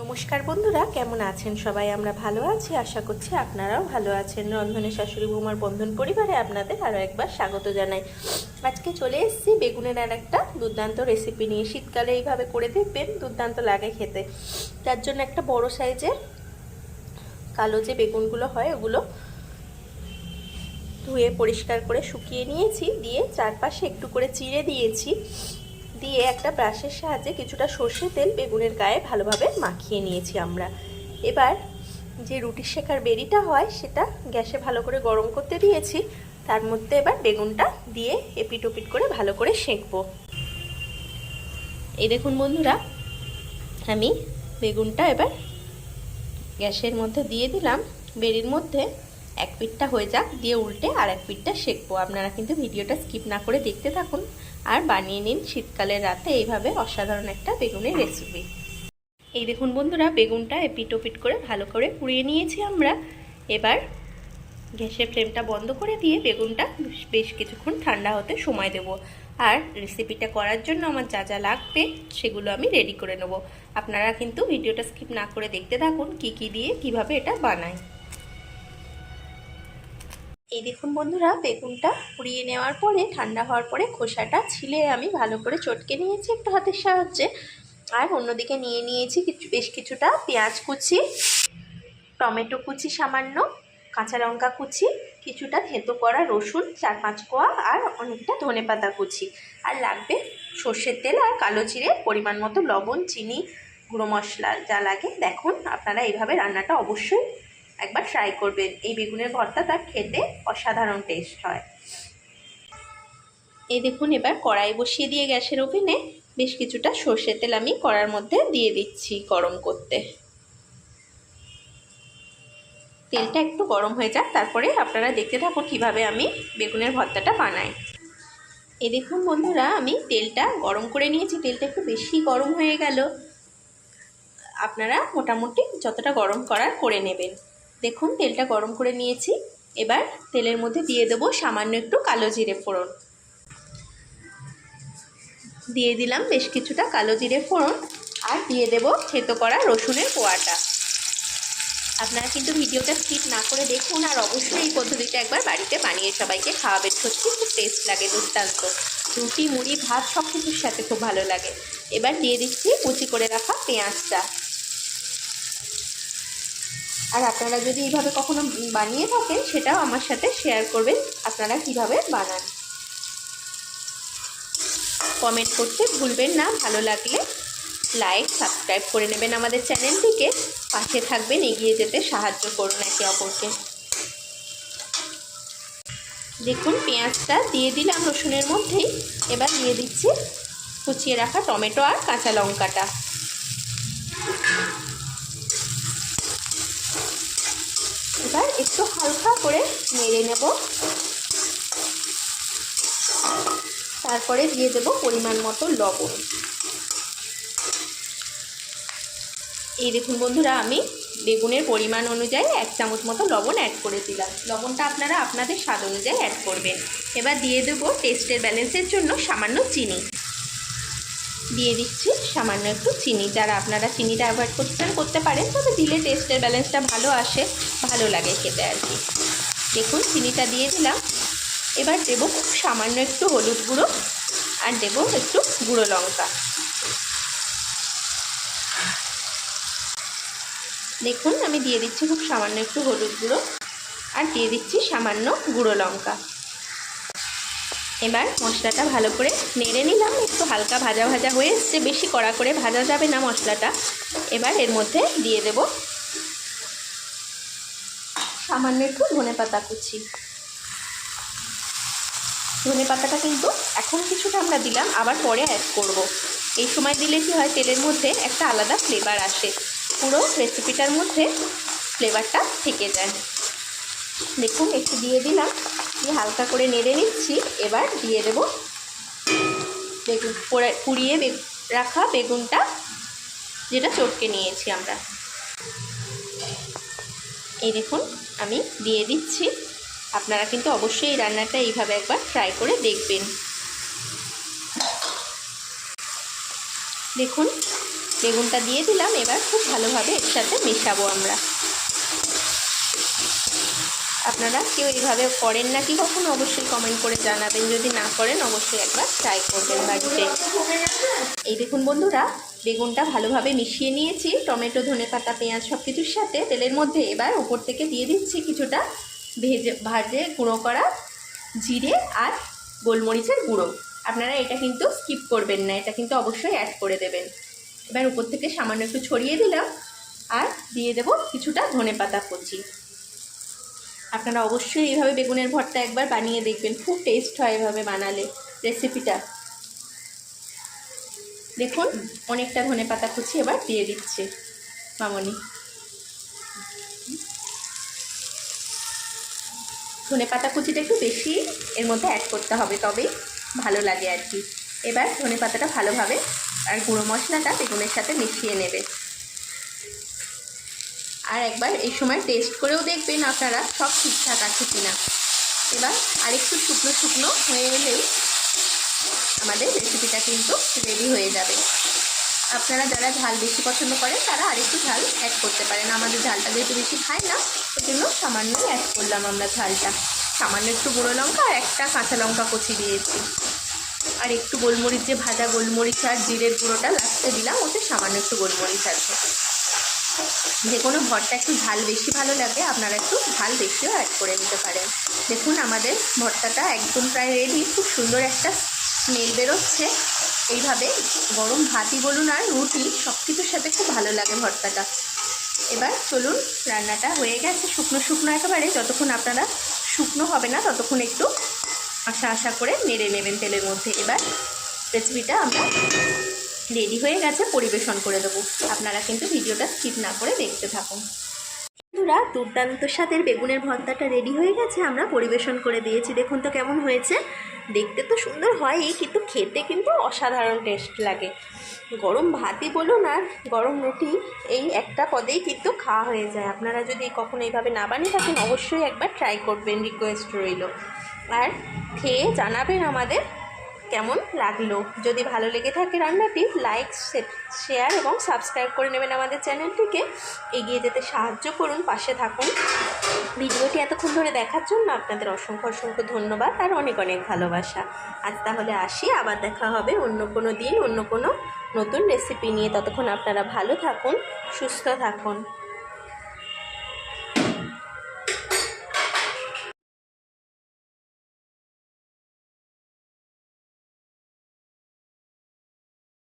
নমস্কার বন্ধুরা, কেমন আছেন সবাই? আমরা ভালো আছি, আশা করছি আপনারাও ভালো আছেন। রন্ধনে শাশুড়ি বৌমার বন্ধন পরিবারে আপনাদের আরও একবার স্বাগত জানাই। আজকে চলে এসেছি বেগুনের আর একটা দুর্দান্ত রেসিপি নিয়ে। শীতকালে এইভাবে করে দেখবেন, দুর্দান্ত লাগে খেতে। তার জন্য একটা বড় সাইজের কালো যে বেগুনগুলো হয় ওগুলো ধুয়ে পরিষ্কার করে শুকিয়ে নিয়েছি, দিয়ে চারপাশে একটু করে চিড়ে দিয়েছি। দিয়ে একটা ব্রাশের সাহায্যে কিছুটা সর্ষে তেল বেগুনের গায়ে ভালোভাবে মাখিয়ে নিয়েছি আমরা। এবার যে রুটি শেখার বেড়িটা হয় সেটা গ্যাসে ভালো করে গরম করতে দিয়েছি। তার মধ্যে এবার বেগুনটা দিয়ে এপিট ওপিট করে ভালো করে সেঁকবো। এই দেখুন বন্ধুরা, আমি বেগুনটা এবার গ্যাসের মধ্যে দিয়ে দিলাম। বেড়ির মধ্যে এক পিঠটা হয়ে যাক, দিয়ে উল্টে আর এক পিঠটা সেঁকবো। আপনারা কিন্তু ভিডিওটা স্কিপ না করে দেখতে থাকুন আর বানিয়ে নিন শীতকালের রাতে এইভাবে অসাধারণ একটা বেগুনের রেসিপি। এই দেখুন বন্ধুরা, বেগুনটা এপিট ওপিট করে ভালো করে পুড়িয়ে নিয়েছি আমরা। এবার গ্যাসের ফ্লেমটা বন্ধ করে দিয়ে বেগুনটা বেশ কিছুক্ষণ ঠান্ডা হতে সময় দেব। আর রেসিপিটা করার জন্য আমার যা যা লাগবে সেগুলো আমি রেডি করে নেব। আপনারা কিন্তু ভিডিওটা স্কিপ না করে দেখতে থাকুন কি কি দিয়ে কিভাবে এটা বানাই। এই দেখুন বন্ধুরা, বেগুনটা পুড়িয়ে নেওয়ার পরে ঠান্ডা হওয়ার পরে খোসাটা ছিলে আমি ভালো করে চটকে নিয়েছি একটু হাতের সাহায্যে। আর অন্যদিকে নিয়ে নিয়েছি বেশ কিছুটা পেঁয়াজ কুচি, টমেটো কুচি সামান্য, কাঁচা লঙ্কা কুচি, কিছুটা থেঁতো করা রসুন 4-5 কোয়া, আর অনেকটা ধনেপাতা কুচি। আর লাগবে সর্ষের তেল আর কালো জিরে, পরিমাণ মতো লবণ, চিনি, গুঁড়ো মশলা যা লাগে। দেখুন, আপনারা এইভাবে রান্নাটা অবশ্যই একবার ট্রাই করবেন। এই বেগুনের ভর্তাটা খেতে অসাধারণ টেস্ট হয়। এই দেখুন, এবার কড়াই বসিয়ে দিয়ে গ্যাসের ওভেনে বেশ কিছুটা সর্ষের তেল আমি কড়ার মধ্যে দিয়ে দিচ্ছি গরম করতে। তেলটা একটু গরম হয়ে যাক, তারপরে আপনারা দেখতে থাকুন কিভাবে আমি বেগুনের ভর্তাটা বানাই। এই দেখুন বন্ধুরা, আমি তেলটা গরম করে নিয়েছি। তেলটা একটু বেশি গরম হয়ে গেল। আপনারা মোটামুটি যতটা গরম করার করে নেবেন। দেখুন, তেলটা গরম করে নিয়েছি। এবার তেলের মধ্যে দিয়ে দেবো সামান্য একটু কালো জিরে ফোড়ন। দিয়ে দিলাম বেশ কিছুটা কালো জিরে ফোড়ন, আর দিয়ে দেবো থেঁতো করা রসুনের কোয়াটা। আপনারা কিন্তু ভিডিওটা স্কিপ না করে দেখুন, আর অবশ্যই এই পদ্ধতিটা একবার বাড়িতে বানিয়ে সবাইকে খাওয়াবেন। সত্যি খুব টেস্ট লাগে, দুর্দান্ত। রুটি, মুড়ি, ভাত সব কিছুর সাথে খুব ভালো লাগে। এবার দিয়ে দিচ্ছি কুচি করে রাখা পেঁয়াজটা। আর আপনারা যদি এইভাবে কখনো বানিয়ে থাকেন সেটাও আমার সাথে শেয়ার করবেন আপনারা কিভাবে বানান। কমেন্ট করতে ভুলবেন না। ভালো লাগলে লাইক, সাবস্ক্রাইব করে নেবেন আমাদের চ্যানেলটিকে। পাশে থাকবেন, এগিয়ে যেতে সাহায্য করুন একে অপরকে। দেখুন, পেঁয়াজটা দিয়ে দিলাম রসুনের মধ্যেই। এবার দিয়ে দিচ্ছি কুচিয়ে রাখা টমেটো আর কাঁচা লঙ্কাটা। এবার একটু হালকা করে নেড়ে নেব। তারপরে দিয়ে দেব পরিমাণ মতো লবণ। এই দেখুন বন্ধুরা, আমি বেগুনের পরিমাণ অনুযায়ী 1 চামচ মতো লবণ অ্যাড করে দিলাম। লবণটা আপনারা আপনাদের স্বাদ অনুযায়ী অ্যাড করবেন। এবার দিয়ে দেব টেস্টের ব্যালেন্সের জন্য সামান্য চিনি। দিয়ে দিচ্ছি সামান্য একটু চিনি। যারা আপনারা চিনিটা অ্যাভয়েড করতে পারেন, তবে দিলে টেস্টের ব্যালেন্সটা ভালো আসে, ভালো লাগে খেতে আর কি। দেখুন, চিনিটা দিয়ে দিলাম। এবার দেবো খুব সামান্য একটু হলুদ গুঁড়ো, আর দেবো একটু গুঁড়ো লঙ্কা। দেখুন, আমি দিয়ে দিচ্ছি খুব সামান্য একটু হলুদ গুঁড়ো, আর দিয়ে দিচ্ছি সামান্য গুঁড়ো লঙ্কা। এবার মশলাটা ভালো করে নেড়ে নিলাম। একটু হালকা ভাজা ভাজা হয়ে এসছে, বেশি কড়া করে ভাজা যাবে না মশলাটা। এবার এর মধ্যে দিয়ে দেব সামান্য একটু ধনেপাতা কুচি। ধনেপাতাটা কিন্তু এখন কিছুটা আমরা দিলাম, আবার পরে অ্যাড করব। এই সময় দিলে কি হয়, তেলের মধ্যে একটা আলাদা ফ্লেভার আসে, পুরো রেসিপিটার মধ্যে ফ্লেভারটা থেকে যায়। দেখুন, একটু দিয়ে দিলাম, দিয়ে হালকা করে নেড়ে নিচ্ছি। এবার দিয়ে দেব বেগুন, পুড়িয়ে রাখা বেগুনটা, যেটা চটকে নিয়েছি আমরা। এই দেখুন, আমি দিয়ে দিচ্ছি। আপনারা কিন্তু অবশ্যই এই রান্নাটা এইভাবে একবার ট্রাই করে দেখবেন। দেখুন, বেগুনটা দিয়ে দিলাম। এবার খুব ভালোভাবে এর সাথে মেশাবো আমরা। আপনারা কেউ এইভাবে করেন নাকি কখনো অবশ্যই কমেন্ট করে জানাবেন। যদি না করেন অবশ্যই একবার ট্রাই করবেন বাড়িতে। এই দেখুন বন্ধুরা, বেগুনটা ভালোভাবে মিশিয়ে নিয়েছি টমেটো, ধনেপাতা, পেঁয়াজ সব কিছুর সাথে তেলের মধ্যে। এবার উপর থেকে দিয়ে দিচ্ছি কিছুটা ভাজে গুঁড়ো করা জিরে আর গোলমরিচের গুঁড়ো। আপনারা এটা কিন্তু স্কিপ করবেন না, এটা কিন্তু অবশ্যই অ্যাড করে দেবেন। এবার উপর থেকে সামান্য একটু ছড়িয়ে দিলাম আর দিয়ে দেব কিছুটা ধনেপাতা কুচি। আপনারা অবশ্যই এইভাবে বেগুনের ভর্তা একবার বানিয়ে দেখবেন, খুব টেস্ট হয় এভাবে বানালে রেসিপিটা। দেখুন অনেকটা ধনেপাতা কুচি এবার দিয়ে দিচ্ছে মামনি। ধনেপাতা কুচিটা একটু বেশি এর মধ্যে অ্যাড করতে হবে, তবেই ভালো লাগে আর কি। এবার ধনেপাতাটা ভালোভাবে আর গুঁড়ো মশলাটা বেগুনের সাথে মিশিয়ে নেবে। আর একবার এই সময় টেস্ট করেও দেখবেন আপনারা সব ঠিকঠাক আছে কিনা। এবার আরেকটু শুকনো শুকনো হয়ে এলেই আমাদের রেসিপিটা কিন্তু রেডি হয়ে যাবে। আপনারা যারা ঝাল বেশি পছন্দ করেন তারা আরেকটু ঝাল অ্যাড করতে পারেন। আমাদের ঝালটা যেহেতু বেশি খাই না, ওই জন্য সামান্যই অ্যাড করলাম আমরা ঝালটা। সামান্য একটু গুঁড়ো লঙ্কা আর একটা কাঁচা লঙ্কা কুচি দিয়েছি, আর একটু গোলমরিচ, যে ভাজা গোলমরিচ আর জিরের গুঁড়োটা লাস্টে দিলাম, ওতে সামান্য একটু গোলমরিচ আছে। যে কোনো ভর্তা একটু ঝাল বেশি ভালো লাগে, আপনারা একটু ঝাল বেশিও অ্যাড করে দিতে পারেন। দেখুন আমাদের ভর্তাটা একদম প্রায় রেডি। খুব সুন্দর একটা স্মেল বেরোচ্ছে। এইভাবে গরম ভাতই বলুন আর রুটি সব কিছুর সাথে খুব ভালো লাগে ভর্তাটা। এবার চলুন, রান্নাটা হয়ে গেছে শুকনো শুকনো একেবারে। যতক্ষণ আপনারা শুকনো হবে না ততক্ষণ একটু আশা করে নেড়ে নেবেন তেলের মধ্যে। এবার রেসিপিটা আমরা রেডি হয়ে গেছে, পরিবেশন করে দেবো। আপনারা কিন্তু ভিডিওটা স্কিপ না করে দেখতে থাকুন। বন্ধুরা, দুর্দান্ত স্বাদের বেগুনের ভর্তাটা রেডি হয়ে গেছে, আমরা পরিবেশন করে দিয়েছি। দেখুন তো কেমন হয়েছে। দেখতে তো সুন্দর হয়ই, কিন্তু খেতে কিন্তু অসাধারণ টেস্ট লাগে। গরম ভাতই বলুন আর গরম রুটি, এই একটা পদেই কিন্তু খাওয়া হয়ে যায়। আপনারা যদি কখনো এইভাবে না বানিয়ে থাকেন অবশ্যই একবার ট্রাই করবেন, রিকোয়েস্ট রইল। আর খেয়ে জানাবেন আমাদের কেমন লাগলো। যদি ভালো লেগে থাকে রান্নাটি, লাইক, শেয়ার এবং সাবস্ক্রাইব করে নেবেন আমাদের চ্যানেলটিকে। এগিয়ে যেতে সাহায্য করুন, পাশে থাকুন। ভিডিওটি এতক্ষণ ধরে দেখার জন্য আপনাদের অসংখ্য অসংখ্য ধন্যবাদ আর অনেক অনেক ভালোবাসা। আজ তাহলে আসি, আবার দেখা হবে অন্য কোনো দিন অন্য কোনো নতুন রেসিপি নিয়ে। ততক্ষণ আপনারা ভালো থাকুন, সুস্থ থাকুন।